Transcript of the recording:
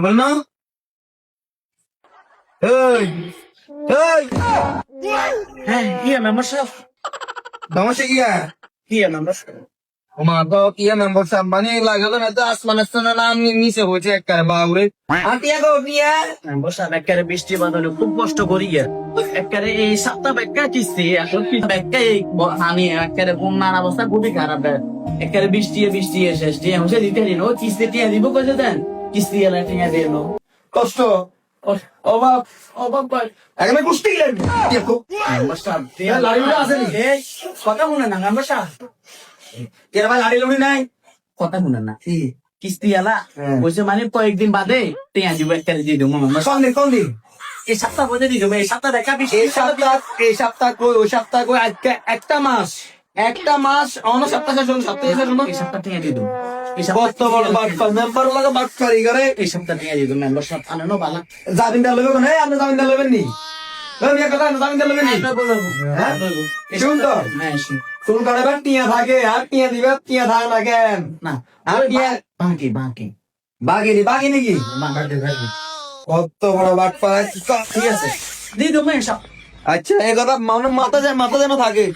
বল না হ্যাঁ ইয়া মেম্বার সাহেব সমস্যা কিয়া ইয়া মেম্বার সাহেব ওমা তো কিয়া মেম্বার সাহেব মানে লাগালো না তো আসমান আসমান নাম নিচে হয়েছে একটা বাউরে আটিয়া গো কিয়া মেম্বার সাহেব একেবারে বৃষ্টি বাদলে খুব কষ্ট করি একেবারে এই সপ্তাহ ব্যাখ্যা কিস্তি এখন ব্যাখ্যা এই আমি একেবারে বন্যার অবস্থা খুবই খারাপ একেবারে বৃষ্টি শেষ টিয়া হচ্ছে দিতে দিন ও কিস্তি টিয়া দিব কইছে দেন কিস্তি এলা টিয়া দিন কষ্ট অভাব অবাক ভাই এখানে কুস্তি গেলেন মেম্বার সাহেব লাড়িটা আছে নি এই কথা শুনে না মেম্বার সাহেব কে ভাই লাড়ি লড়ি নাই কথা শুনে না কিস্তি এলা বলছে মানে কয়েকদিন বাদে টিয়া দিব একেবারে দিয়ে দেবো মেম্বার কোন দিন এই সপ্তাহ বলে দিয়ে দেবো এই সপ্তাহ দেখা এই সপ্তাহ কই ওই সপ্তাহ কই আজকে একটা মাস অন্য সপ্তাহ শেষ হলো সপ্তাহ শেষ হলো এই সপ্তাহ টিয়া দিয়ে দেবো কত বড় বাটপার মেম্বার লাগে বাটপারি করে এই সপ্তাহ টিয়া দিয়ে দেবো মেম্বার সাহেব আনেনো বালা জামিনদার লবে কোন আপনি জামিনদার লবেন নি মিয়া কথা জামিনদার লবেন নি হ্যাঁ শুন তো শুন করে এবার টিয়া থাকে আর টিয়া দিবে টিয়া থাকে না কেন না আর টিয়া বাকি বাকি নাকি কত বড় বাটপার ঠিক আছে দিয়ে দেবো সব আচ্ছা এই কথা মাথা যেন থাকে